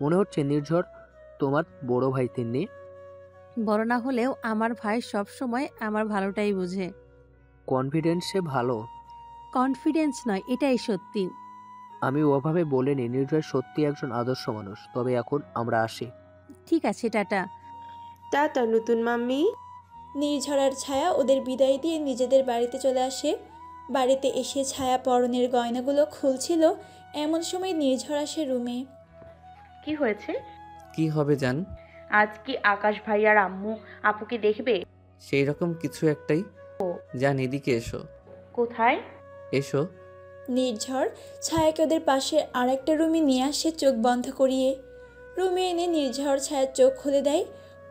মনে হচ্ছে নির্ঝর তোমার বড় ভাই তিন্নি। বড় না হলেও আমার ভাই সব সময় আমার ভালোটাই বুঝে। কনফিডেন্সে ভালো। কনফিডেন্স নয়, এটাই সত্যি। আমি ওভাবে বলিনি, নির্ঝর সত্যি একজন আদর্শ মানুষ। তবে এখন আমরা আসি। ঠিক আছে, টাটা। টাটা নতুন মাম্মি। নির্ঝরার ছায়া ওদের বিদায় দিয়ে নিজেদের বাড়িতে চলে আসে। বাড়িতে এসে ছায়া পরনের গয়নাগুলো খুলছিল, এমন সময় নির্ঝর আসে রুমে। কি হয়েছে? কি হবে জান? আজ কি আকাশ ভাই আর আম্মু আপুকে দেখবে? সেই রকম কিছু একটাই। জান, এদিকে এসো। কোথায়? এসো। নির্ঝর ছায়াকে ওদের পাশে আরেকটা রুমে নিয়ে আসে চোখ বন্ধ করিয়ে। রুমে এনে নির্ঝর ছায়ার চোখ খুলে দেয়।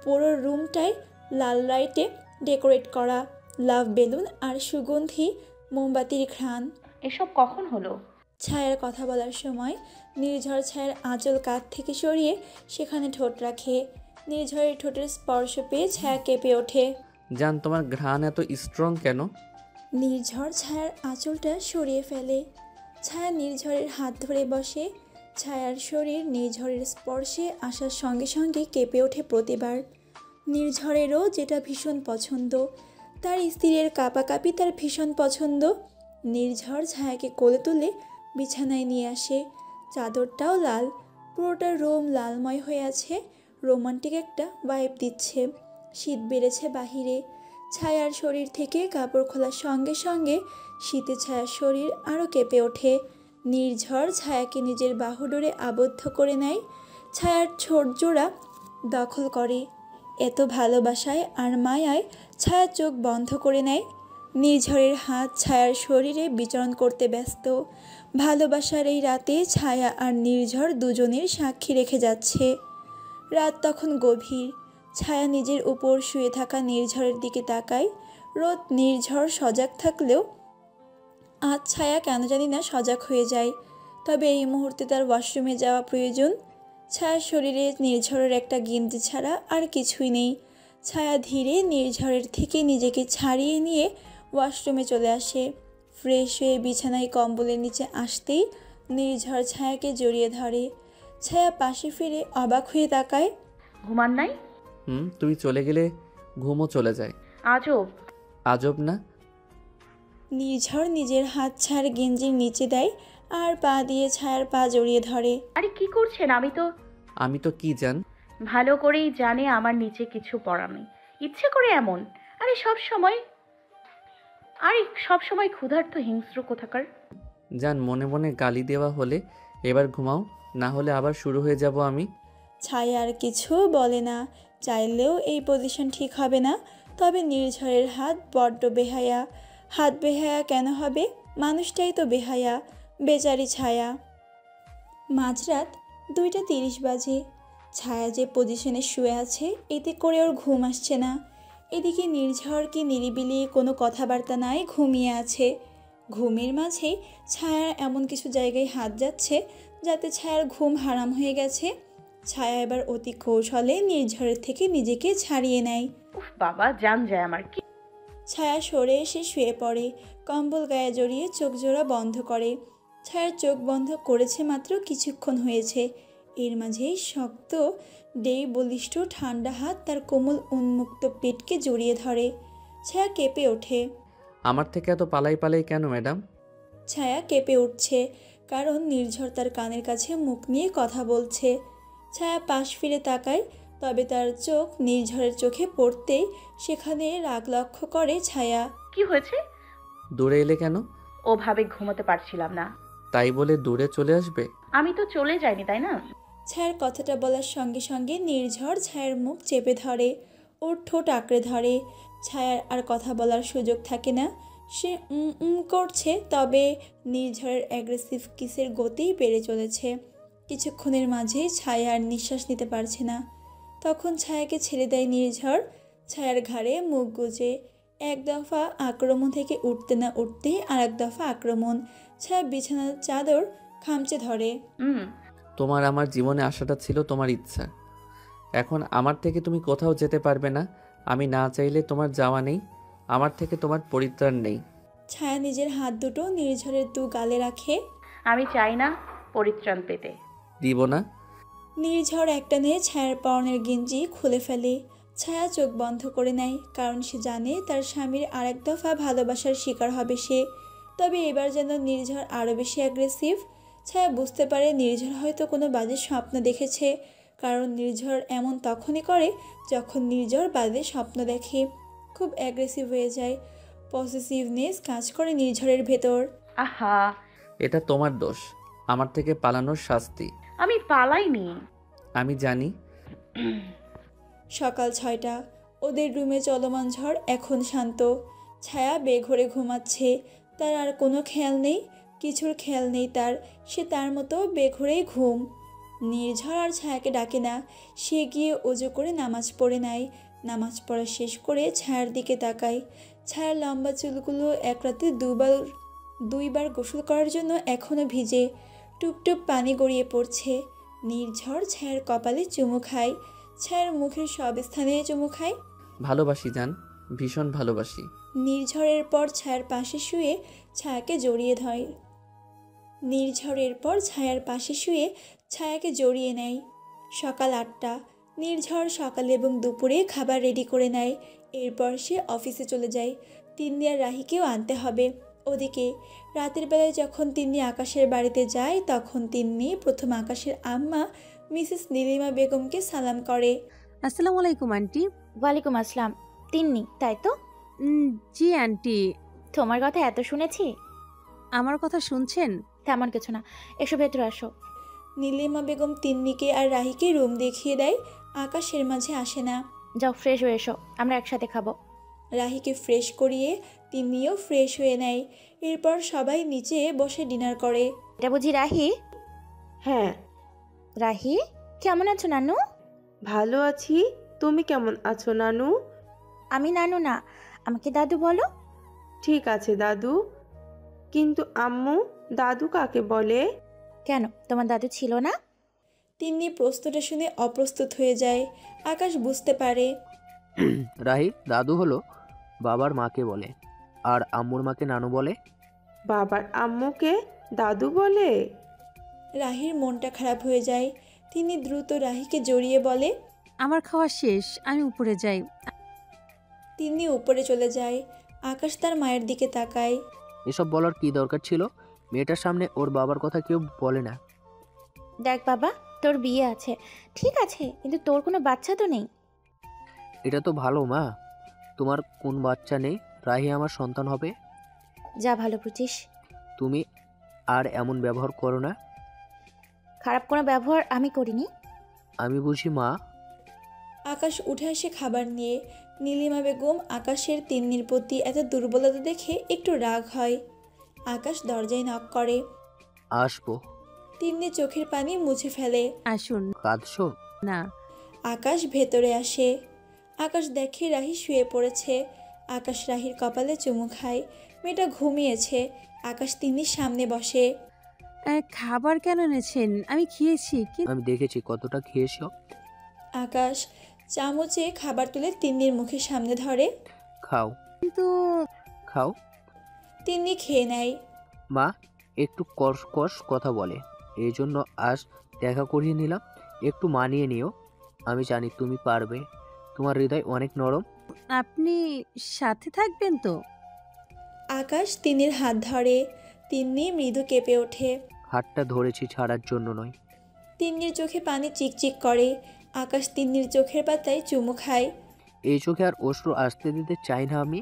পুরো রুমটায় লাল লাইটে ডেকোরেট করা, লাভ বেলুন আর সুগন্ধি মোমবাতির ঘ্রাণ। এসব কখন হলো? ছায়ার কথা বলার সময় নির্ঝর ছায়ার আঁচল কাঁধ থেকে সরিয়ে সেখানে ঠোঁট রাখে। নির্ঝরের ঠোঁটের স্পর্শ পেয়ে ছায়া কেঁপে ওঠে। জান, তোমার ঘ্রাণ এত স্ট্রং কেন? নির্ঝর ছায়ার আঁচলটা সরিয়ে ফেলে। ছায়া নির্ঝরের হাত ধরে বসে। ছায়ার শরীর নির্ঝরের স্পর্শে আসার সঙ্গে সঙ্গে কেঁপে ওঠে প্রতিবার। নির্ঝরেরও যেটা ভীষণ পছন্দ, তার স্ত্রীর কাঁপাকাঁপি তার ভীষণ পছন্দ। নির্ঝর ছায়াকে কোলে তুলে বিছানায় নিয়ে আসে। চাদরটাও লাল, পুরোটা রুম লালময় হয়ে আছে। রোমান্টিক একটা ভাইব দিচ্ছে। শীত বেড়েছে বাহিরে। ছায়ার শরীর থেকে কাপড় খোলার সঙ্গে সঙ্গে শীতে ছায়ার শরীর আরও কেঁপে ওঠে। নির্ঝর ছায়াকে নিজের বাহুডোরে আবদ্ধ করে নেয়। ছায়ার ঠোঁট জোড়া দখল করে। এত ভালোবাসায় আর মায়ায় ছায়া চোখ বন্ধ করে নেয়। নির্ঝরের হাত ছায়ার শরীরে বিচরণ করতে ব্যস্ত। ভালোবাসার এই রাতে ছায়া আর নির্ঝর দুজনের সাক্ষী রেখে যাচ্ছে। রাত তখন গভীর। ছায়া নিজের উপর শুয়ে থাকা নির্ঝরের দিকে তাকায়। রোদ নির্ঝর সজাগ থাকলেও আজ ছায়া কেন জানি না সজাগ হয়ে যায়। তবে এই মুহূর্তে তার ওয়াশরুমে যাওয়া প্রয়োজন। ছায়ার শরীরে নির্ঝরের একটা গেঞ্জি ছাড়া আর কিছুই নেই। ছায়া ধীরে নির্ঝরের থেকে নিজেকে ছাড়িয়ে নিয়ে ওয়াশরুমে চলে আসে। ফ্রেশ হয়ে বিছানায় কম্বলের নিচে আসতেই নির্ঝর ছায়াকে জড়িয়ে ধরে। ছায়া পাশে ফিরে অবাক হয়ে তাকায়। ঘুমান নাই? তুমি চলে গেলে ঘুমও চলে যায়। আজব। আজব না? নির্ঝর নিজের হাত ছায়ার গেঞ্জির নিচে দেয় আর পা দিয়ে ছায়ার পা জড়িয়ে ধরে। আরে কি করছেন? আমি তো কি জান? ভালো করেই জানে আমার নিচে কিছু পরা নেই। ইচ্ছে করে এমন। আরে সব সময় ক্ষুধার্ত হিংস্র কোথাকার। জান, মনে মনে গালি দেওয়া হলে এবার ঘুমাও, না হলে আবার শুরু হয়ে যাব আমি। ছায়া আর কিছু বলে না। চাইলেও এই পজিশন ঠিক হবে না। তবে নির্ঝরের হাত বড্ড বেহায়া। হাত বেহায়া কেন হবে? মানুষটাই তো বেহায়া। বেচারি ছায়া। মাঝরাত 2:30 বাজে। ছায়া যে পজিশনে শুয়ে আছে এতে করে ওর ঘুম আসছে না। এদিকে নির্ঝর কি নিরিবিলি কোনো কথাবার্তা নাই, ঘুমিয়ে আছে। ঘুমের মাঝেই ছায়ার এমন কিছু জায়গায় হাত যাচ্ছে যাতে ছায়ার ঘুম হারাম হয়ে গেছে। ছায়া এবার অতি কৌশলে নির্ঝরের থেকে নিজেকে ছাড়িয়ে নেয়। উফ বাবা, জান যায় আমার। কি ছায়া সরে এসে শুয়ে পড়ে। কম্বল গায়ে জড়িয়ে চোখ জোড়া বন্ধ করে। ছায়ার চোখ বন্ধ করেছে মাত্র কিছুক্ষণ হয়েছে। এর মাঝেই শক্ত বলিষ্ঠ ঠান্ডা হাত তার কোমল উন্মুক্ত পেটকে জড়িয়ে ধরে। ছায়া কেঁপে ওঠে। আমার থেকে এত পালাই পালাই কেন ম্যাডাম? ছায়া কেঁপে উঠছে কারণ নির্ঝর তার কানের কাছে মুখ নিয়ে কথা বলছে। ছায়া পাশ ফিরে তাকায়, তবে তার চোখ নির্ঝরের চোখে পড়তেই সেখানে রাগ লক্ষ্য করে ছায়া। কি হয়েছে? দূরে এলে কেন? ওভাবে ঘুমোতে পারছিলাম না। তাই বলে দূরে চলে আসবে? আমি তো চলে যাইনি, তাই না? ছায়ার কথাটা বলার সঙ্গে সঙ্গে নির্ঝর ছায়ার মুখ চেপে ধরে, ওর ঠোঁট আঁকড়ে ধরে। ছায়ার আর কথা বলার সুযোগ থাকে না। সে করছে, তবে নির্ঝরের অ্যাগ্রেসিভ কিসের গতি বেড়ে চলেছে। কিছুক্ষণের মাঝে ছায়া আর নিঃশ্বাস নিতে পারছে না। তখন ছায়াকে ছেড়ে দেয় নির্ঝর। ছায়ার ঘাড়ে মুখ গুজে। এক দফা আক্রমণ থেকে উঠতে না উঠতেই আর এক দফা আক্রমণ। ছায়া বিছানার চাদর খামচে ধরে। তোমার আমার জীবনে আসাটা ছিল তোমার ইচ্ছা। এখন আমার থেকে তুমি কোথাও যেতে পারবে না। আমি না চাইলে তোমার যাওয়া নেই, আমার থেকে তোমার পরিত্রাণ নেই। ছায়া নিজের হাত দুটো নির্ঝরের দু গালে রাখে। আমি চাই না পরিত্রাণ পেতে। দিব না? নির্ঝর একটা নিয়ে ছায়ার পরনের গেঞ্জি খুলে ফেলে। ছায়া চোখ বন্ধ করে নেয়, কারণ সে জানে তার স্বামীর আরেক দফা ভালোবাসার শিকার হবে সে। তবে এবার যেন নির্ঝর আরও বেশি অ্যাগ্রেসিভ। ছায়া বুঝতে পারে নির্ঝর হয়তো কোনো বাজে স্বপ্ন দেখেছে, কারণ নির্ঝর এমন তখনই করে যখন নির্ঝর বাজে স্বপ্ন দেখে। খুব অ্যাগ্রেসিভ হয়ে যায়, পসেসিভনেস কাজ করে নির্ঝরের ভেতর। আহা, এটা তোমার দোষ, আমার থেকে পালানোর শাস্তি। আমি পালাইনি। আমি জানি। সকাল 6টা, ওদের রুমে চলমান ঝড় এখন শান্ত। ছায়া বেঘরে ঘুমাচ্ছে, তার আর কোনো খেয়াল নেই, কিছুর খেয়াল নেই তার। সে তার মতো বেঘরেই ঘুম। নির্ঝর আর ছায়াকে ডাকে না, সে গিয়ে অজু করে নামাজ পড়ে নেয়। নামাজ পড়া শেষ করে ছায়ার দিকে তাকায়। ছায়ার লম্বা চুলগুলো এক রাতে দুইবার গোসল করার জন্য এখনও ভিজে, টুপটুপ পানি গড়িয়ে পড়ছে। নির্ঝর ছায়ার কপালে চুমু খায়, ছায়ার মুখের সব স্থানে চুমু খায়। ভালোবাসি জান, ভীষণ ভালোবাসি। নির্ঝরের পর ছায়ার পাশে শুয়ে ছায়াকে জড়িয়ে ধরে। নির্ঝরের পর ছায়ার পাশে শুয়ে ছায়াকে জড়িয়ে নেয়। সকাল 8টা, নির্ঝর সকালে এবং দুপুরে খাবার রেডি করে নেয়। এরপর সে অফিসে চলে যায়। তিন্নি আর রাহিকেও আনতে হবে। ওদিকে রাতের বেলায় যখন তিন্নি আকাশের বাড়িতে যায়, তখন তিন্নি প্রথম আকাশের আম্মা মিসেস নীলিমা বেগমকে সালাম করে। আসসালামু আলাইকুম আন্টি। ওয়ালাইকুম আসসালাম। তিন্নি, তাই তো? জি আন্টি। তোমার কথা এত শুনেছি। আমার কথা শুনছেন? তেমন কিছু না, এসো ভেতরে আসো। নীলিমা বেগম তিন্নিকে আর রাহিকে রুম দেখিয়ে দেয়। আকাশের মাঝে আসে না। যাও ফ্রেশ হয়ে এসো, আমরা একসাথে খাবো। রাহিকে ফ্রেশ করিয়ে তিন্নিও ফ্রেশ হয়ে নেয়। এরপর সবাই নিচে বসে ডিনার করে। এটা বুঝি রাহি? হ্যাঁ। রাহি, কেমন আছো নানু? ভালো আছি, তুমি কেমন আছো নানু? আমি নানু না, আমাকে দাদু বলো। ঠিক আছে দাদু, কিন্তু আম্মু দাদু কাকে বলে? কেন, তোমার দাদু ছিল না? তিন্নি প্রশ্নটা শুনে অপ্রস্তুত হয়ে যায়। আকাশ বুঝতে পারে। রাহি, দাদু হলো বাবার মাকে বলে, আর আম্মুর মাকে নানু বলে। বাবার আম্মুকে দাদু বলে? রাহির মনটা খারাপ হয়ে যায়। তিনি দ্রুত রাহিকে জড়িয়ে বলে। আমার খাওয়া শেষ, আমি উপরে যাই। তিনি উপরে চলে যায়। আকাশ তার মায়ের দিকে তাকায়। এসব বলার কি দরকার ছিল? মেয়েটার সামনে ওর বাবার কথা কেউ বলে না। দেখ বাবা, তোর বিয়ে আছে ঠিক আছে, কিন্তু তোর কোনো বাচ্চা তো নেই। এটা তো ভালো মা, তোমার কোন বাচ্চা নেই, রাহি আমার সন্তান হবে। যা ভালো বুঝিস। তুমি আর এমন ব্যবহার করো না। খারাপ কোনো ব্যবহার আমি করিনি। আমি বুঝি মা। আকাশ উঠে আসে খাবার নিয়ে। নীলিমা বেগম আকাশের তিন্নির প্রতি এত দুর্বলতা দেখে একটু রাগ হয়। আকাশ দরজায় নক করে। আসবো। তিন্নি চোখের পানি মুছে ফেলে। আসুন। কাঁদছো? না। আকাশ ভেতরে আসে। আকাশ দেখে রাহি শুয়ে পড়েছে। আকাশ রাহির কপালে চুমু খায়। মেয়েটা ঘুমিয়েছে। আকাশ তিন্নির সামনে বসে। খাবার কেন এনেছেন? আমি খেয়েছি। আমি দেখেছি কতটা খেয়েছো। আকাশ চামচে খাবার তুলে তিন্নির মুখের সামনে ধরে। খাও। কিন্তু খাও। তিন্নি খেয়ে নেয়। মা একটু কস কস কথা বলে, এই জন্য আজ দেখা করিয়ে নিলাম। একটু মানিয়ে নিও, আমি জানি তুমি পারবে, তোমার হৃদয় অনেক নরম। আপনি সাথে থাকবেন তো? আকাশ তিন্নির হাত ধরে। তিন্নি মৃদু কেঁপে ওঠে। হাতটা ধরেছি ছাড়ার জন্য নয়। তিন্নির চোখে পানি চিকচিক করে। আকাশ তিন্নির চোখের পাতায় চুমু খায়। এই চোখে আর অশ্রু আসতে দিতে চাই না আমি।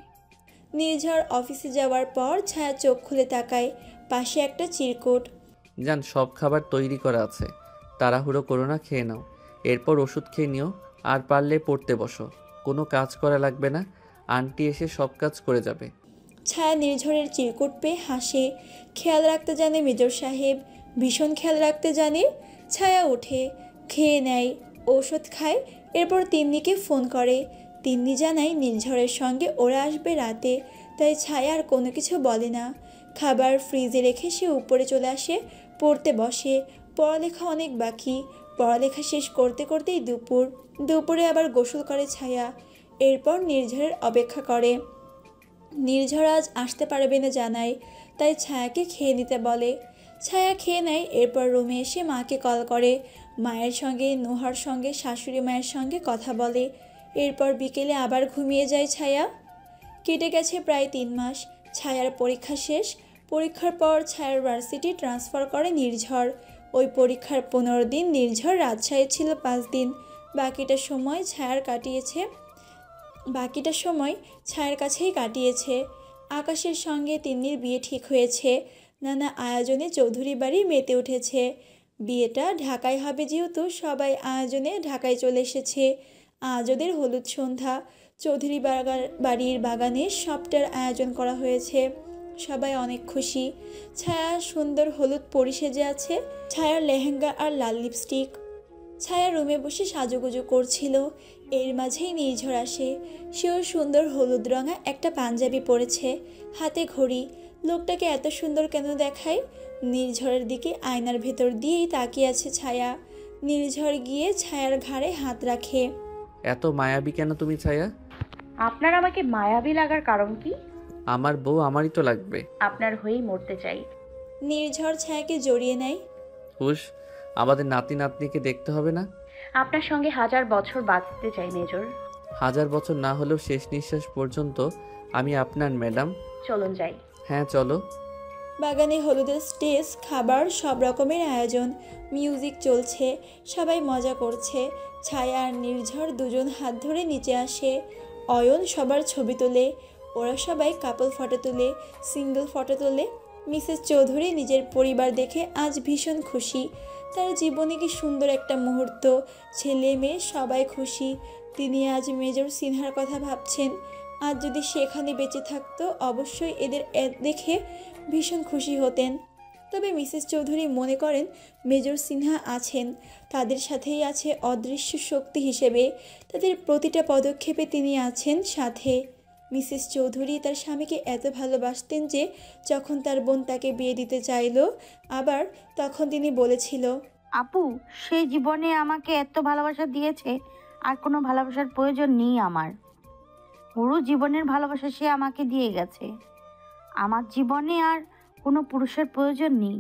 নির্ঝর অফিসে যাওয়ার পর ছায়া চোখ খুলে তাকায়। পাশে একটা চিরকুট। জান, সব খাবার তৈরি করা আছে, তাড়াহুড়ো করো না, খেয়ে নাও। এরপর ওষুধ খেয়ে নিও, আর পারলে পড়তে বসো। কোনো কাজ করা লাগবে না, আন্টি এসে সব কাজ করে যাবে। ছায়া নির্ঝরের চিরকুট পেয়ে হাসে। খেয়াল রাখতে জানে মেজর সাহেব, ভীষণ খেয়াল রাখতে জানে। ছায়া ওঠে, খেয়ে নেয়, ঔষধ খায়। এরপর তিন্নিকে ফোন করে। তিন্নি জানায় নির্ঝরের সঙ্গে ওরা আসবে রাতে, তাই ছায়া আর কোনো কিছু বলে না। খাবার ফ্রিজে রেখে সে উপরে চলে আসে, পড়তে বসে। পড়ালেখা অনেক বাকি। পড়ালেখা শেষ করতে করতেই দুপুরে আবার গোসল করে ছায়া। এরপর নির্ঝরের অপেক্ষা করে। নির্ঝর আজ আসতে পারবে না জানায়, তাই ছায়াকে খেয়ে নিতে বলে। ছায়া খেয়ে নেয়, এরপর রুমে এসে মাকে কল করে। মায়ের সঙ্গে, নোহার সঙ্গে, শাশুড়ি মায়ের সঙ্গে কথা বলে। এরপর বিকেলে আবার ঘুমিয়ে যায় ছায়া। কেটে গেছে প্রায় 3 মাস। ছায়ার পরীক্ষা শেষ। পরীক্ষার পর ছায়ার ভার্সিটি ট্রান্সফার করে নির্ঝর। ওই পরীক্ষার 15 দিন নির্ঝর রাজশাহী ছিল 5 দিন। বাকিটা সময় ছায়ার কাছেই কাটিয়েছে। আকাশের সঙ্গে তিন্নির বিয়ে ঠিক হয়েছে। নানা আয়োজনে চৌধুরী বাড়ি মেতে উঠেছে। বিয়েটা ঢাকায় হবে যেহেতু সবাই আয়োজনে ঢাকায় চলে এসেছে। আজ ওদের হলুদ সন্ধ্যা। চৌধুরী বাড়ির বাগানে সবটার আয়োজন করা হয়েছে। সবাই অনেক খুশি। ছায়া সুন্দর হলুদ পরি সেজে আছে, ছায়ার লেহেঙ্গা আর লাল লিপস্টিক। ছায়া রুমে বসে সাজুগুজু করছিল। এর মাঝেই নির্ঝর আসে। সেও সুন্দর হলুদ রঙা একটা পাঞ্জাবি পরেছে, হাতে ঘড়ি। লোকটাকে এত সুন্দর কেন দেখায়? নির্ঝরের দিকে আয়নার ভেতর দিয়েই তাকিয়ে আছে ছায়া। নির্ঝর গিয়ে ছায়ার ঘাড়ে হাত রাখে। এত মায়াবী কেন তুমি ছায়া? আপনার আমাকে মায়াবী লাগার কারণ কি? আমার বউ আমারই তো লাগবে। আপনার হয়েই মরতে চাই। নির্ঝর ছায়াকে জড়িয়ে নেয়। হুশ, আমাদের নাতি নাতনিকে দেখতে হবে না? আপনার সঙ্গে 1000 বছর বাঁচতে চাই মেজর। 1000 বছর না হলেও শেষ নিঃশ্বাস পর্যন্ত আমি আপনার ম্যাডাম। চলুন যাই। হ্যাঁ চলো। বাগানে হলুদের স্টেজ, খাবার, সব রকমের আয়োজন। মিউজিক চলছে, সবাই মজা করছে। ছায়া আর নির্ঝর দুজন হাত ধরে নিচে আসে। অয়ন সবার ছবি তোলে। ওরা সবাই কাপল ফটো তোলে, সিঙ্গেল ফটো তোলে। মিসেস চৌধুরী নিজের পরিবার দেখে আজ ভীষণ খুশি। তার জীবনে কি সুন্দর একটা মুহূর্ত। ছেলে মেয়ে সবাই খুশি। তিনি আজ মেজর সিনহার কথা ভাবছেন। আজ যদি সেখানে বেঁচে থাকতো অবশ্যই এদের দেখে ভীষণ খুশি হতেন। তবে মিসেস চৌধুরী মনে করেন মেজর সিনহা আছেন, তাদের সাথেই আছে অদৃশ্য শক্তি হিসেবে। তাদের প্রতিটা পদক্ষেপে তিনি আছেন সাথে। মিসেস চৌধুরী তার স্বামীকে এত ভালোবাসতেন যে যখন তার বোন তাকে বিয়ে দিতে চাইল, আবার তখন তিনি বলেছিল, আপু, সে জীবনে আমাকে এত ভালোবাসা দিয়েছে, আর কোনো ভালোবাসার প্রয়োজন নেই আমার। পুরো জীবনের ভালোবাসা সে আমাকে দিয়ে গেছে। আমার জীবনে আর কোনো পুরুষের প্রয়োজন নেই।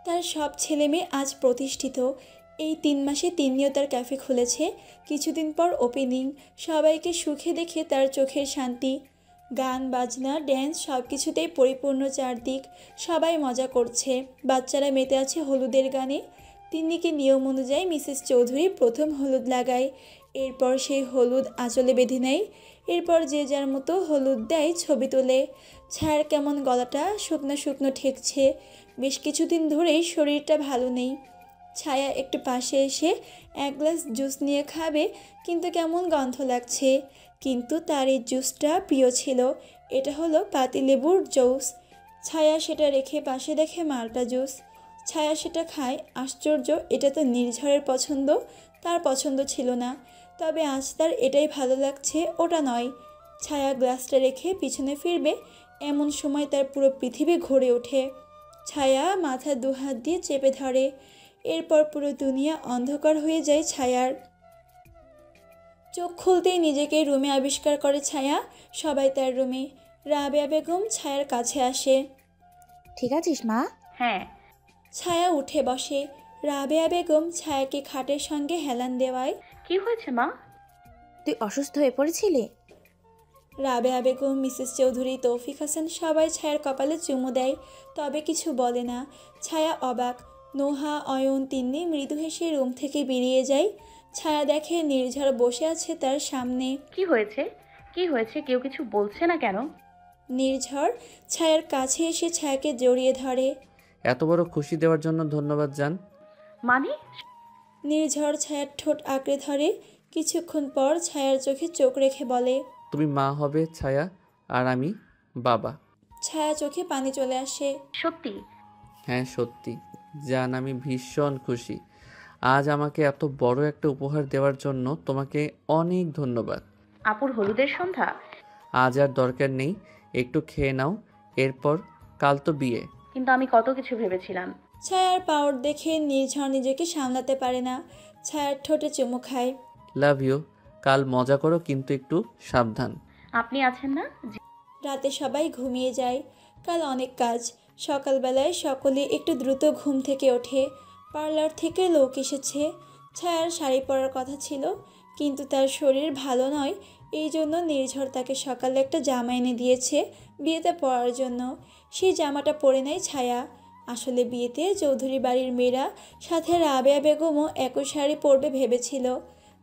তার সব ছেলে মেয়ে আজ প্রতিষ্ঠিত। এই 3 মাসে তিনিও তার ক্যাফে খুলেছে। কিছুদিন পর ওপেনিং। সবাইকে সুখে দেখে তার চোখের শান্তি। গান বাজনা ড্যান্স সব কিছুতেই পরিপূর্ণ চারদিক। সবাই মজা করছে। বাচ্চারা মেতে আছে হলুদের গানে। তিন্নিকে নিয়ম অনুযায়ী মিসেস চৌধুরী প্রথম হলুদ লাগায়। এরপর সেই হলুদ আঁচলে বেঁধে নেয়। এরপর যে যার মতো হলুদ দেয়, ছবি তোলে। ছায়ার কেমন গলাটা শুকনো শুকনো ঠেকছে। বেশ কিছুদিন ধরেই শরীরটা ভালো নেই। ছায়া একটু পাশে এসে 1 গ্লাস জুস নিয়ে খাবে, কিন্তু কেমন গন্ধ লাগছে। কিন্তু তার এই জুসটা প্রিয় ছিল। এটা হলো পাতিলেবুর জুস। ছায়া সেটা রেখে পাশে দেখে মাল্টা জুস। ছায়া সেটা খায়। আশ্চর্য, এটা তো নির্ঝরের পছন্দ, তার পছন্দ ছিল না। তবে আজ তার এটাই ভালো লাগছে, ওটা নয়। ছায়া গ্লাসটা রেখে পিছনে ফিরবে, এমন সময় তার পুরো পৃথিবী ঘুরে ওঠে। ছায়া মাথা 2 হাত দিয়ে চেপে ধরে। এরপর পুরো দুনিয়া অন্ধকার হয়ে যায় ছায়ার। চোখ খুলতেই নিজেকে রুমে আবিষ্কার করে ছায়া। সবাই তার রুমে। রাবেয়া বেগম ছায়ার কাছে আসে। ঠিক আছিস মা? হ্যাঁ। ছায়া উঠে বসে। রাবেয়া বেগম ছায়াকে খাটের সঙ্গে হেলান দেওয়ায়। কি হয়েছে মা? তুই অসুস্থ হয়ে পড়েছিলি? রাবেয়া বেগম, মিসেস চৌধুরী, তৌফিক হাসান সবাই ছায়ার কপালে চুমু দেয়, তবে কিছু বলে না। ছায়া অবাক। নোহা, অয়ন, তিন্নি মৃদু হেসে রুম থেকে বেরিয়ে যায়। ছায়া দেখে নির্ঝর বসে আছে তার সামনে। কি হয়েছে? কি হয়েছে? কেউ কিছু বলছে না কেন? নির্ঝর ছায়ার কাছে এসে ছায়াকে জড়িয়ে ধরে। এত বড় খুশি দেওয়ার জন্য ধন্যবাদ জান। মানে? নির্ঝর ছায়ার ঠোঁট আঁকড়ে ধরে। কিছুক্ষণ পর ছায়ার চোখে চোখ রেখে বলে, তুমি মা হবে ছায়া, আর আমি বাবা। ছায়া চোখে পানি চলে আসে। সত্যি? হ্যাঁ সত্যি জান, আমি ভীষণ খুশি। আজ আমাকে এত বড় একটা উপহার দেওয়ার জন্য তোমাকে অনেক ধন্যবাদ। আপুর হলুদের সন্ধ্যা? আজ আর দরকার নেই, একটু খেয়ে নাও, এরপর কাল তো বিয়ে। কিন্তু আমি কত কিছু ভেবেছিলাম। ছায়ার পাওয়ার দেখে নির্ঝর নিজেকে সামলাতে পারে না। ছায়ার ঠোঁটে চুমু খায়। Love you. কাল মজা করো, কিন্তু একটু সাবধান। আপনি আছেন না? রাতে সবাই ঘুমিয়ে যায়। কাল অনেক কাজ। সকালবেলায় সকলে একটু দ্রুত ঘুম থেকে ওঠে। পার্লার থেকে লোক এসেছে। ছায়ার শাড়ি পরার কথা ছিল, কিন্তু তার শরীর ভালো নয়, এই জন্য নির্ঝর তাকে সকালে একটা জামা এনে দিয়েছে বিয়েতে পরার জন্য। সেই জামাটা পরে নেয় ছায়া। আসলে বিয়েতে চৌধুরী বাড়ির মেয়েরা সাথে রাবেয়া বেগমও একই শাড়ি পরবে ভেবেছিল।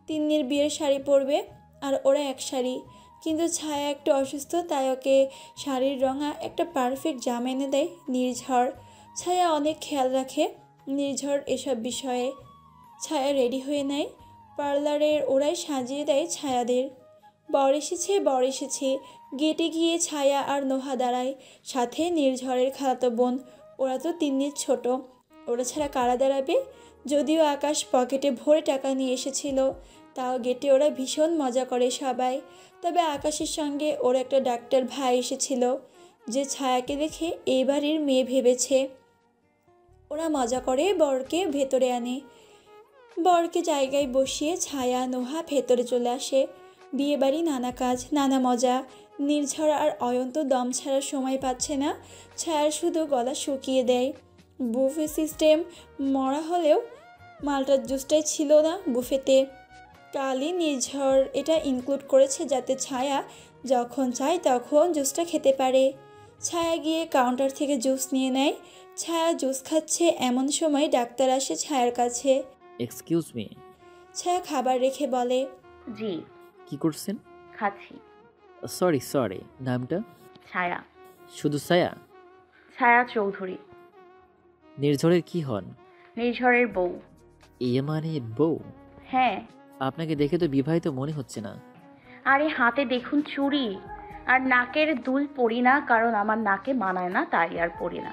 তিন্নির বিয়ের শাড়ি পরবে আর ওরা এক শাড়ি, কিন্তু ছায়া একটু অসুস্থ, তাই ওকে শাড়ির রঙা একটা পারফেক্ট জামা এনে দেয় নির্ঝর। ছায়া অনেক খেয়াল রাখে নির্ঝর এসব বিষয়ে। ছায়া রেডি হয়ে নেয়। পার্লারের ওরাই সাজিয়ে দেয় ছায়াদের। বর এসেছে, বর এসেছে। গেটে গিয়ে ছায়া আর নোহা দাঁড়ায়, সাথে নির্ঝরের খালাতো বোন। ওরা তো তিন্নির ছোট, ওরা ছাড়া কারা দাঁড়াবে? যদিও আকাশ পকেটে ভরে টাকা নিয়ে এসেছিল, তাও গেটে ওরা ভীষণ মজা করে সবাই। তবে আকাশের সঙ্গে ওর একটা ডাক্তার ভাই এসেছিল, যে ছায়াকে দেখে এই বাড়ির মেয়ে ভেবেছে। ওরা মজা করে বরকে ভেতরে আনে। বরকে জায়গায় বসিয়ে ছায়া নোহা ভেতরে চলে আসে। বিয়ে বাড়ি নানা কাজ, নানা মজা। নির্ঝর আর অয়ন্ত দম ছাড়ার সময় পাচ্ছে না। ছায়ার শুধু গলা শুকিয়ে দেয়। বুফে সিস্টেম মরা হলেও মালটার জুসটাই ছিল না বুফেতে। কালই নির্ঝর এটা ইনক্লুড করেছে যাতে ছায়া যখন চায় তখন জুসটা খেতে পারে। ছায়া গিয়ে কাউন্টার থেকে জুস নিয়ে নেয়। ছায়া জুস খাচ্ছে এমন সময় ডাক্তার আসে ছায়ার কাছে। Excuse me. ছায়া খাবার রেখে বলে, জি, কি করছেন? খাচ্ছি। সরি, নামটা? ছায়া। শুধু ছায়া? ছায়া চৌধুরী। নির্ঝরের কি হন? নির্ঝরের বউ। মানে বউ? হ্যাঁ। আপনাকে দেখে তো বিবাহিত মনে হচ্ছে না। আরে হাতে দেখুন চুড়ি, আর নাকের দুল পরি না, কারণ আমার নাকে মানায় না, তাই আর পরি না।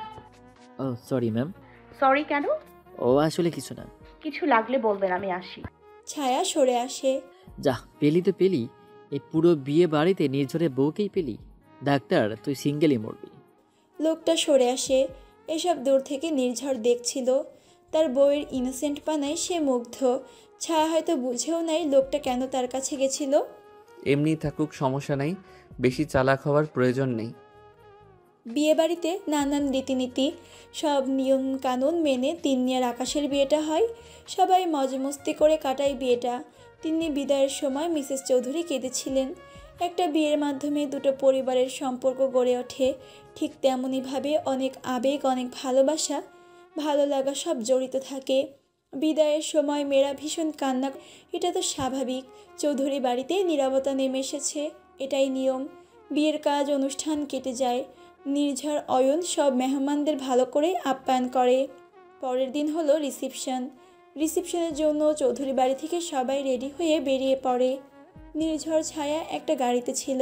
ও সরি ম্যাম। সরি কেন? ও আসলে কিছু না। কিছু লাগলে বলবেন, আমি আসি। ছায়া সরে আসে। যা পেলি তো পেলি, এই পুরো বিয়ে বাড়িতে নির্ঝরের বউকেই পেলি। ডাক্তার, তুই সিঙ্গেলই মরবি। লোকটা সরে আসে। এসব দূর থেকে নির্ঝর দেখছিল। তার বউয়ের ইনোসেন্ট পানায় সে মুগ্ধ। ছায়া হয়তো বুঝেও নাই লোকটা কেন তার কাছে গেছিল। এমনি থাকুক, সমস্যা নাই, বেশি চালাক হওয়ার প্রয়োজন নেই। বিয়েবাড়িতে নানান রীতিনীতি, সব নিয়ম কানুন মেনে তিন্নি আর আকাশের বিয়েটা হয়। সবাই মজমস্তি করে কাটায় বিয়েটা। তিন্নি বিদায়ের সময় মিসেস চৌধুরী কেঁদেছিলেন। একটা বিয়ের মাধ্যমে দুটো পরিবারের সম্পর্ক গড়ে ওঠে, ঠিক তেমনইভাবে অনেক আবেগ, অনেক ভালোবাসা, ভালো লাগা সব জড়িত থাকে। বিদায়ের সময় মেয়েরা ভীষণ কান্না, এটা তো স্বাভাবিক। চৌধুরী বাড়িতে নীরবতা নেমে এসেছে, এটাই নিয়ম। বিয়ের কাজ অনুষ্ঠান কেটে যায়। নির্ঝর অয়ন সব মেহমানদের ভালো করে আপ্যায়ন করে। পরের দিন হলো রিসেপশনের জন্য চৌধুরী বাড়ি থেকে সবাই রেডি হয়ে বেরিয়ে পড়ে। নির্ঝর ছায়া একটা গাড়িতে ছিল।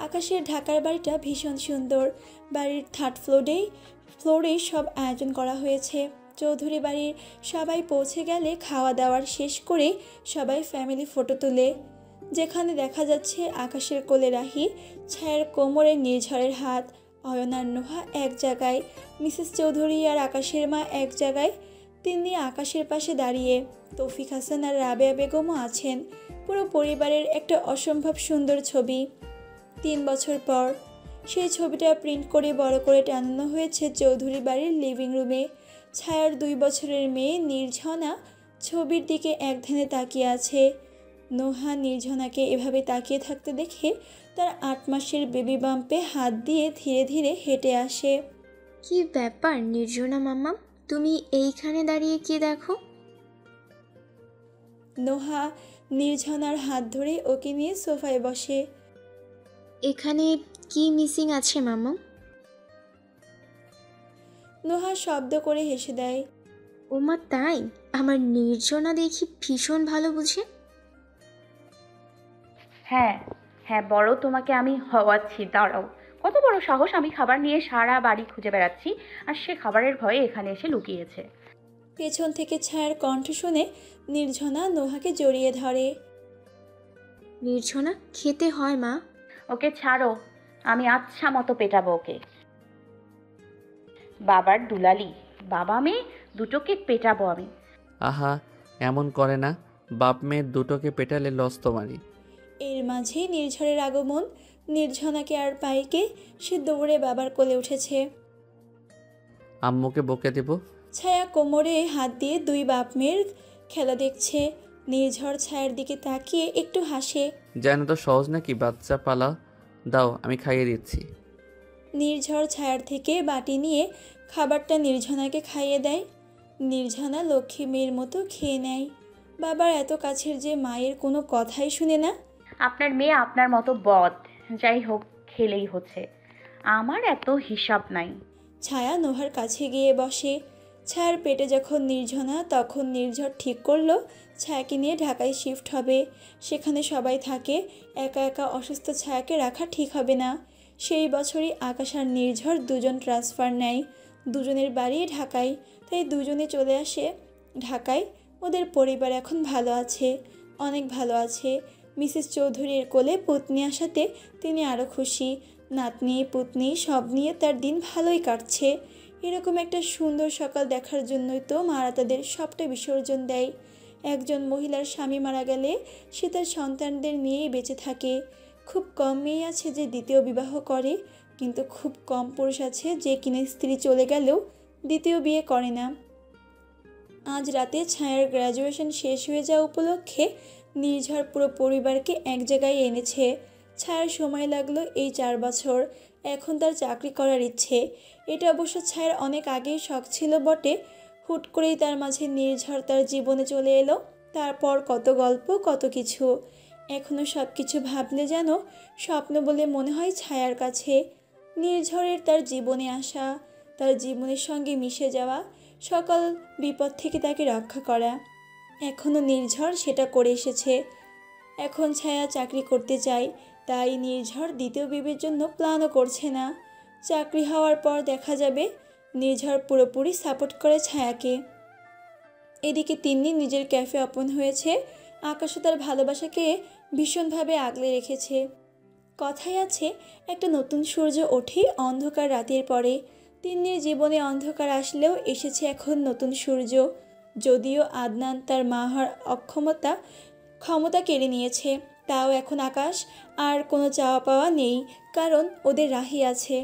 আকাশের ঢাকার বাড়িটা ভীষণ সুন্দর। বাড়ির থার্ড ফ্লোরেই সব আয়োজন করা হয়েছে। চৌধুরী বাড়ির সবাই পৌঁছে গেলে খাওয়া দাওয়ার শেষ করে সবাই ফ্যামিলি ফটো তোলে, যেখানে দেখা যাচ্ছে আকাশের কোলে রাহি, ছায়ার কোমরে নির্ঝরের হাত, অয়ন আর নোহা এক জায়গায়, মিসেস চৌধুরী আর আকাশের মা এক জায়গায়, তিন্নি আকাশের পাশে দাঁড়িয়ে, তৌফিক হাসান আর রাবেয়া বেগমও আছেন। পুরো পরিবারের একটা অসম্ভব সুন্দর ছবি। 3 বছর পর সেই ছবিটা প্রিন্ট করে বড় করে টানানো হয়েছে চৌধুরী বাড়ির লিভিং রুমে। ছায়ার 2 বছরের মেয়ে নির্ঝনা ছবির দিকে একধানে তাকিয়ে আছে। নোহা নির্ঝনাকে এভাবে তাকিয়ে থাকতে দেখে তার 8 মাসের বেবি বাম্পে হাত দিয়ে ধীরে ধীরে হেঁটে আসে। কি ব্যাপার নির্জনা মাম্মা, তুমি এইখানে দাঁড়িয়ে কি দেখো? নোহা নির্ঝনার হাত ধরে ওকে নিয়ে সোফায় বসে। এখানে কি মিসিং আছে মাম্মা? নোহা শব্দ করে হেসে দেয়। ওমা তাই? আমার নির্জনা দেখি ভীষণ ভালো বুঝে। হ্যাঁ হ্যাঁ, বড় তোমাকে আমি হওয়াচ্ছি, দাঁড়াও। কত বড় সাহস, আমি খাবার নিয়ে সারা বাড়ি খুঁজে বেড়াচ্ছি, আর সে খাবারের ভয়ে এখানে এসে লুকিয়েছে। পেছন থেকে ছায়ার কণ্ঠ শুনে নির্ঝনা নোহাকে জড়িয়ে ধরে। নির্জনা, খেতে হয় মা। ওকে ছাড়ো, আমি আচ্ছা মতো পেটাবো ওকে। বাবার দুলালি, বাবা মেয়ে দুটোকে পেটাবো আমি। আহা, এমন করে না, বাপ মেয়ে দুটোকে পেটালে লস তোমারই। এর মাঝেই নির্ঝরের আগমন। নির্ঝনাকে আর পাইকে সে দৌড়ে বাবার কোলে উঠেছে। আম্মুকে বকে দেব। ছায়া কোমরে হাত দিয়ে দুই বাপ মেয়ের খেলা দেখছে। নির্ঝর ছায়ার দিকে তাকিয়ে একটু হাসে। যেন তো সহজ নাকি বাচ্চা পালা। দাও আমি খাইয়ে দিচ্ছি। নির্ঝর ছায়ার থেকে বাটি নিয়ে খাবারটা নির্ঝনাকে খাইয়ে দেয়। নির্ঝনা লক্ষ্মী মেয়ের মতো খেয়ে নেয়। বাবার এত কাছের যে মায়ের কোনো কথাই শুনে না। আপনার মেয়ে আপনার মতো বদ, যাই হোক খেলেই হচ্ছে, আমার এত হিসাব নাই। ছায়া নোহার কাছে গিয়ে বসে। ছায়ার পেটে যখন নির্ঝনা, তখন নির্ঝর ঠিক করলো ছায়াকে নিয়ে ঢাকায় শিফট হবে। সেখানে সবাই থাকে, একা একা অসুস্থ ছায়াকে রাখা ঠিক হবে না। সেই বছরই আকাশ আর নির্ঝর দুজন ট্রান্সফার নেয়। দুজনের বাড়ি ঢাকায়, তাই দুজনে চলে আসে ঢাকায়। ওদের পরিবার এখন ভালো আছে, অনেক ভালো আছে। মিসেস চৌধুরীর কোলে পুতনি আসাতে তিনি আরও খুশি। নাতনি পুতনি সব নিয়ে তার দিন ভালোই কাটছে। এরকম একটা সুন্দর সকাল দেখার জন্যই তো মারা তাদের সবটা বিসর্জন দেয়। একজন মহিলার স্বামী মারা গেলে সে তার সন্তানদের নিয়েই বেঁচে থাকে। খুব কম মেয়ে আছে যে দ্বিতীয় বিবাহ করে, কিন্তু খুব কম পুরুষ আছে যে কিনা স্ত্রী চলে গেলেও দ্বিতীয় বিয়ে করে না। আজ রাতে ছায়ার গ্র্যাজুয়েশন শেষ হয়ে যাওয়া উপলক্ষে নির্ঝর পুরো পরিবারকে এক জায়গায় এনেছে। ছায়ার সময় লাগলো এই 4 বছর। এখন তার চাকরি করার ইচ্ছে। এটা অবশ্য ছায়ার অনেক আগেই শখ ছিল বটে। হুট করেই তার মাঝে নির্ঝর তার জীবনে চলে এলো। তারপর কত গল্প, কত কিছু। এখনও সব কিছু ভাবলে যেন স্বপ্ন বলে মনে হয় ছায়ার কাছে। নির্ঝরের তার জীবনে আসা, তার জীবনের সঙ্গে মিশে যাওয়া, সকল বিপদ থেকে তাকে রক্ষা করা। এখনও নির্ঝর সেটা করে এসেছে। এখন ছায়া চাকরি করতে চায়, তাই নির্ঝর দ্বিতীয় বিয়ের জন্য প্ল্যানও করছে না। চাকরি হওয়ার পর দেখা যাবে। নির্ঝর পুরোপুরি সাপোর্ট করে ছায়াকে। এদিকে তিন্নি নিজের ক্যাফে ওপেন হয়েছে। আকাশও তার ভালোবাসাকে ভীষণভাবে আগলে রেখেছে। কথায় আছে, একটা নতুন সূর্য ওঠে অন্ধকার রাতের পরে। তিন্নির জীবনে অন্ধকার আসলেও এসেছে এখন নতুন সূর্য। যদিও আদনান তার মা হওয়ার ক্ষমতা কেড়ে নিয়েছে, তাও এখন আকাশ আর কোনো চাওয়া পাওয়া নেই, কারণ ওদের রাহি আছে।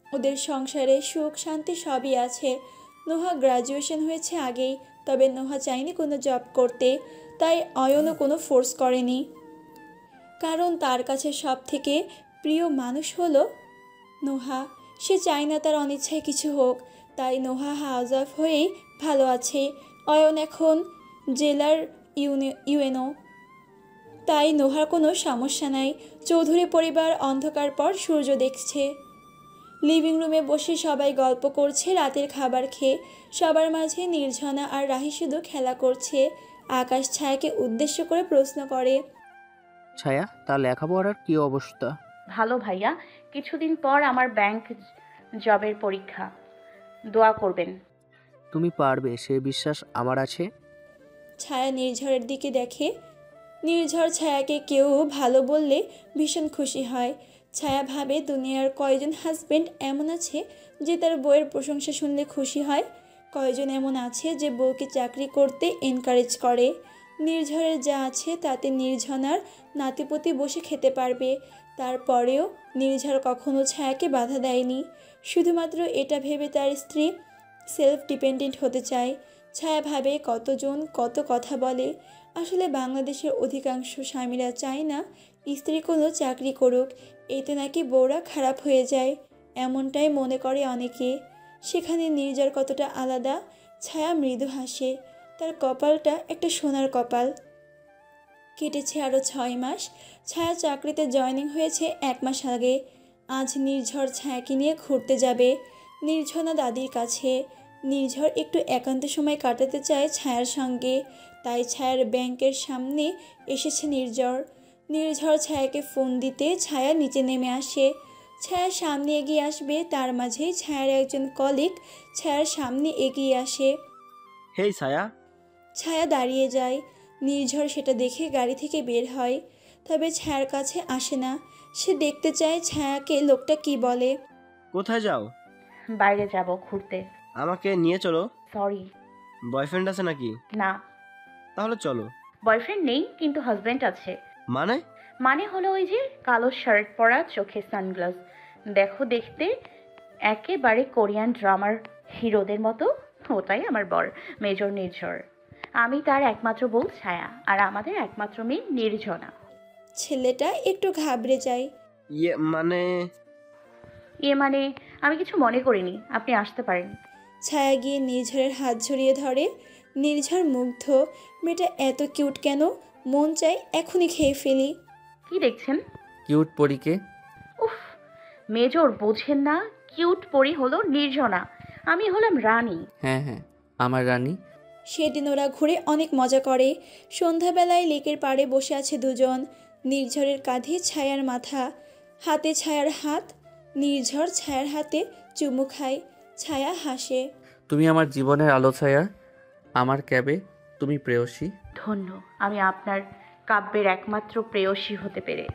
ওদের সংসারে সুখ শান্তি সবই আছে। নোহা গ্র্যাজুয়েশন হয়েছে আগেই, তবে নোহা চায়নি কোনো জব করতে, তাই অয়নও কোনো ফোর্স করেনি, কারণ তার কাছে সব থেকে প্রিয় মানুষ হলো নোহা। সে চায় না তার অনিচ্ছায় কিছু হোক, তাই নোহা হাউস অফ হয়েই ভালো আছে। অয়ন এখন জেলার ইউএনও, তাই নোহার কোনো সমস্যা নাই। চৌধুরী পরিবার অন্ধকার পর সূর্য দেখছে। লিভিং রুমে বসে সবাই গল্প করছে রাতের খাবার খেয়ে। সবার মাঝে নির্ঝনা আর রাহি শুধু খেলা করছে। আকাশ ছায়াকে উদ্দেশ্য করে প্রশ্ন করে, ছায়া, তার লেখাপড়ার কী অবস্থা? ভালো ভাইয়া, কিছুদিন পর আমার ব্যাংক জবের পরীক্ষা, দোয়া করবেন। তুমি পারবে, সে বিশ্বাস আমার আছে। ছায়া নির্ঝরের দিকে দেখে। নির্ঝর ছায়াকে কেউ ভালো বললে ভীষণ খুশি হয়। ছায়া ভাবে দুনিয়ার কয়জন হাজবেন্ড এমন আছে যে তার বউয়ের প্রশংসা শুনলে খুশি হয়, কয়জন এমন আছে যে বউকে চাকরি করতে এনকারেজ করে। নির্ঝরের যা আছে তাতে নির্ঝনার নাতিপতি বসে খেতে পারবে। তারপরেও নির্ঝর কখনো ছায়াকে বাধা দেয়নি, শুধুমাত্র এটা ভেবে তার স্ত্রী সেলফ ডিপেন্ডেন্ট হতে চায়। ছায়া ভাবে কতজন কত কথা বলে। আসলে বাংলাদেশের অধিকাংশ স্বামীরা চায় না স্ত্রী কোনো চাকরি করুক, এতে নাকি বউরা খারাপ হয়ে যায়, এমনটাই মনে করে অনেকে। সেখানে নির্ঝর কতটা আলাদা। ছায়া মৃদু হাসে। তার কপালটা একটা সোনার কপাল। কেটেছে আরও 6 মাস। ছায়া চাকরিতে জয়েনিং হয়েছে 1 মাস আগে। আজ নির্ঝর ছায়াকে নিয়ে ঘুরতে যাবে নির্ঝনা দাদির কাছে। নির্ঝর একটু একান্ত সময় কাটাতে চায় ছায়ার সঙ্গে, তাই ছায়ার ব্যাংকের সামনে এসেছে নির্ঝর ছায়াকে ফোন দিতে ছায়া নিচে নেমে আসে। ছায়ার সামনে এগিয়ে আসবে, তার মাঝেই ছায়ার একজন কলিগ ছায়ার সামনে এগিয়ে আসে। হেই ছায়া। ছায়া দাঁড়িয়ে যায়। নির্ঝর সেটা দেখে গাড়ি থেকে বের হয়, তবে ছায়ার কাছে আসে না। সে দেখতে চায় ছায়াকে লোকটা কি বলে। কোথায় যাও? বাইরে যাব ঘুরতে। আমাকে নিয়ে চলো। সরি। বয়ফ্রেন্ড আছে নাকি? না। তাহলে চলো। বয়ফ্রেন্ড নেই, কিন্তু হাজবেন্ড আছে। মানে? মানে হলো ওই যে কালো শার্ট পরা, চোখে সানগ্লাস, দেখো দেখতে একেবারে কোরিয়ান ড্রামার হিরোদের মতো। ওটাই আমার বর, মেজর নির্ঝর। আমি তার একমাত্র বউ ছায়া, আর আমাদের একমাত্র মেয়ে নির্জনা। ছেলেটা একটু ঘাবড়ে যায়। ইয়ে মানে মানে আমি কিছু মনে করিনি, আপনি আসতে পারেন। ছায়া গিয়ে নির্ঝরের হাত জড়িয়ে ধরে। নির্ঝর মুগ্ধ, মেয়েটা এত কিউট কেন, মন চায় এখনই খেয়ে ফেলি। কি দেখছেন? কিউট পরীকে। উফ, মেজর বোঝেন না? কিউট পরি হলো নির্জনা, আমি হলাম রানী। হ্যাঁ হ্যাঁ, আমার রানী। সেদিন ওরা ঘুরে অনেক মজা করে। সন্ধ্যাবেলায় লেকের পাড়ে বসে আছে দুজন। নির্ঝরের কাঁধে ছায়ার মাথা, হাতে ছায়ার হাত। নির্ঝর ছায়ার হাতে চুমু খায়। ছায়া হাসে। তুমি আমার জীবনের আলো ছায়া, আমার ক্যাবে তুমি প্রেয়সী। ধন্য আমি আপনার কাব্যের একমাত্র প্রেয়সী হতে পেরে।